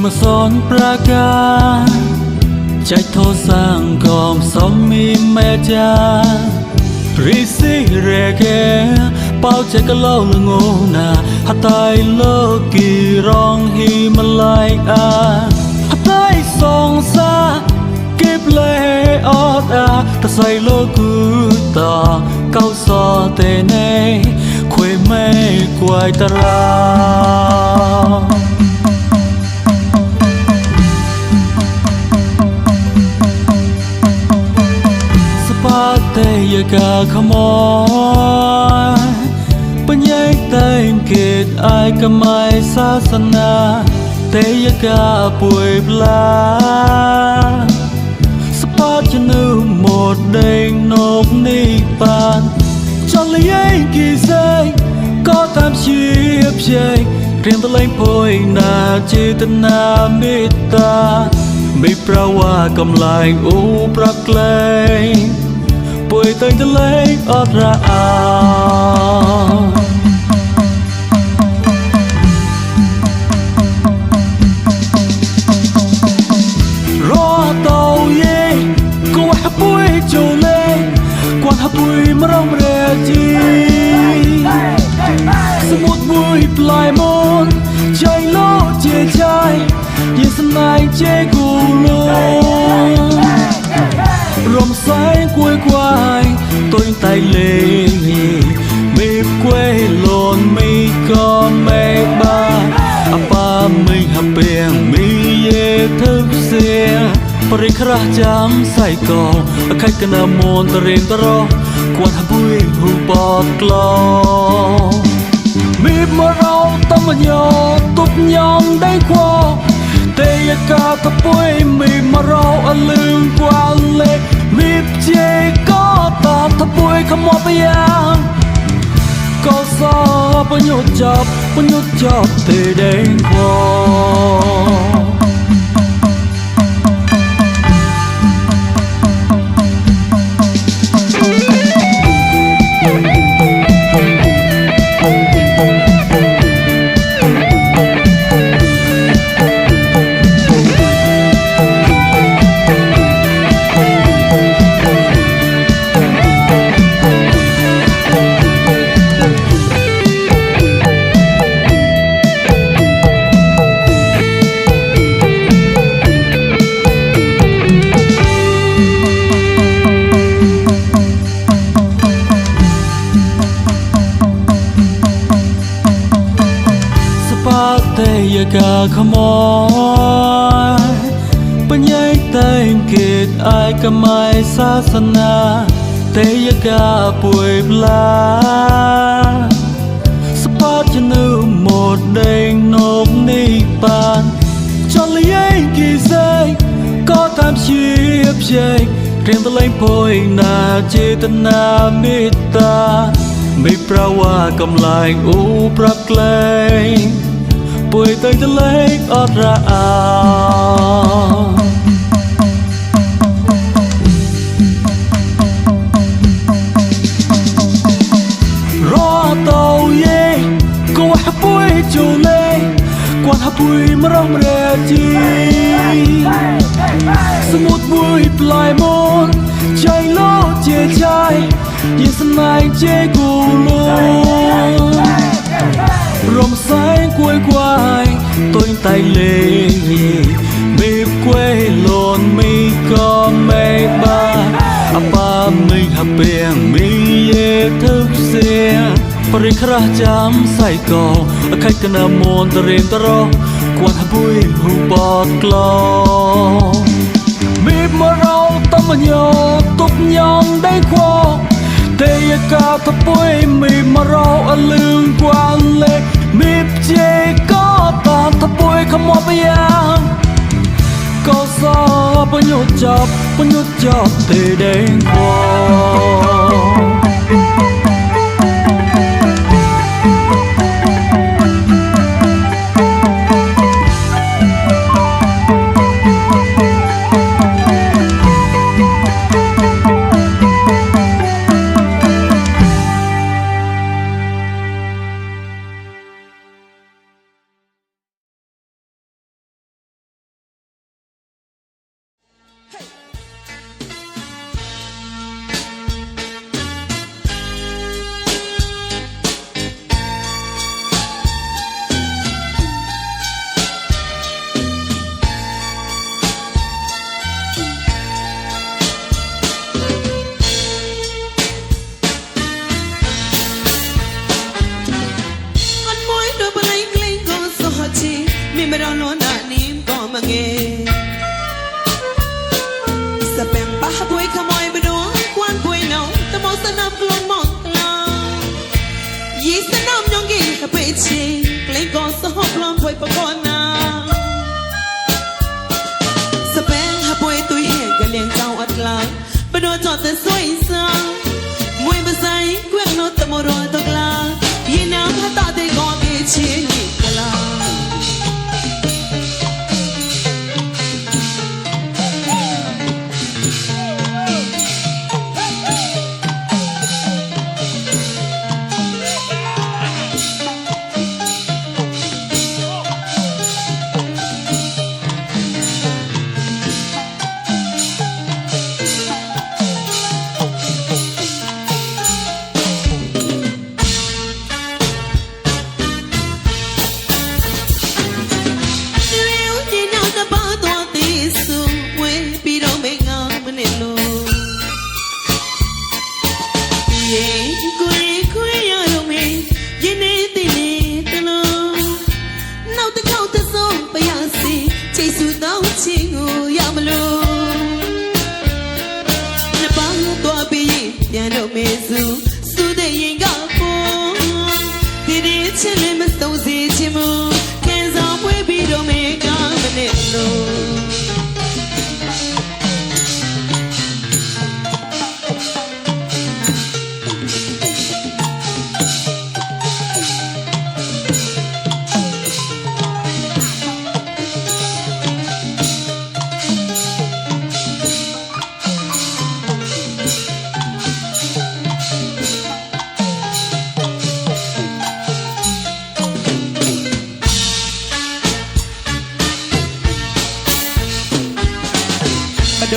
มาสอนประกาศใจโทสร้างกอมสมมีแม่จาริสิเรเกเป้าใจก็เล่าลงนาฮัตไตโลกีร้องฮีมาลายอาฮัตไตสองซาเก็บเลยออดอาแต่ใส่โลกูต่อเก้าซอเตเน่คุยไม่กวายตราเตยกาขโมยปัญญาเตยเกตไอกะไมศาสนาเตยกาป่วยปลาสปาจนูหมดเด้งนกนิปานจอลยัยกี่ใจก็ตามชีพใจเรียนตะเลงพอยนาจิตนาเมตตาไม่แปลว่ากำลังอุปรักเลงป่วยตั้งแต่เล็กอดระอารอเต่าเย่ก็ว่าป่วยจูเล่กว่าป่วยมาร้องเรียจีสมุดบุยปลายมนใจโลเจใจยิ่งสนายเจกูโลรวมสายกล้วยควายตัวยังไตเล่มีกล้วยหล่นมีก็ไม่บ้าอาป้าไม่หับเปียงมีเย่ทึกเสียปริคราจำใส่กอใครกันมนตะเรียนตะรอกวนหับบุยหูปอดกลอมีมาเราต้องมาโยตุบยองได้ควอเตยกาตะปุยมีมาเราอลืมกว่าเล็กมีเจก็ตาตะปุยขโมยไปยังก็สอบปยุดจับเตยแดงควอเตยกาขโมยปัญญาเตยเกตไอกะไมศาสนาเตยกาป่วยปลาสปาจนูหมดเด้งนกนิปานจอลยัยกี่ใจก็ตามชีพใจเรียนตะเลงพอยนาจิตนาเมตตาไม่แปลว่ากำลังอุปรักเลงป่วยตั้งแต่เล็กอดระอารอเต่าเย่ก็ว่าป่วยจูเล่กว่าป่วยมาร้องเรียจีสมุดบุยปลายมนใจโลเจใจยิ่งสนายเจกูโลรวมสายกล้วยควายตัวยังไตเล่มีกล้วยหล่นมีก็ไม่บ้าอาป้าไม่หับเปียงมีเย่ทึกเสียปริคราจำใส่กอใครกันมนตะเรียนตะรอกวนหับบุยหูปอดกลอมีมาเราต้องมาโยตุบยองได้ควอเตยกาตะปุยมีมาเราอลืมกว่าเล็กมีเจก็ตาตะปุยขโมยไปยังก็สอบปยุดจับเตยแดงควอ ไม่รอล้วนนี้ก็มาเงสเปงป้าป่วยขโมยไปดูควันป่วยเนาตะมองสนับกลนมองกลางยี่สนามยองกีขไปชีเกลงก่อนสหบลมป่วยปะกอนนาสเปงหาป่วยตุยเหตุกันเลี้ยงเจ้าอัดลาไปดูจอดแต่สวยสังมวยมาใส่เกวียงโนตะมรอตกลายีน้ำหาตาเด็กก่อนเอเชียนี่กลา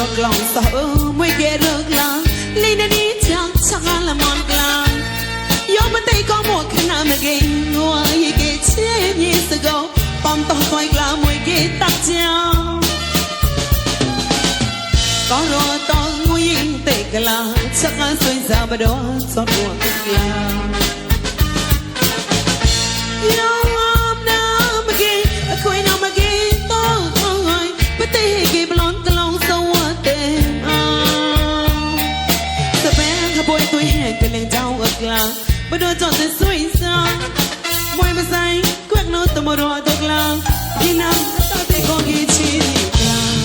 ดอกลองสาวไม่เกเลิกลาลีนานี้จังช่างละมอนกลางยอมมันเตะก็หมดขนาดไม่เก่งงัวยี่เกเชี่ยยี่สกอปอมต่อคอยกลามวยเกตักเจ้าก็รอตอนงูยิงเตะกลาชักงานสวยสาวบดอสอดหัวกลายอมน้ำมาเกคุยน้ำมาเกต่อคอยไปเตะเกบลอนกลองสวัสดีสเปนขบวยตัวแหกกันเลี้ยงเจ้าอักลาไปโดนจอดแต่สวยสาวมวยมาใส่กวักโนตมรอตกลางพี่น้ำตาเตะก็กีชีกลาง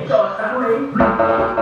Jọt sáng lấy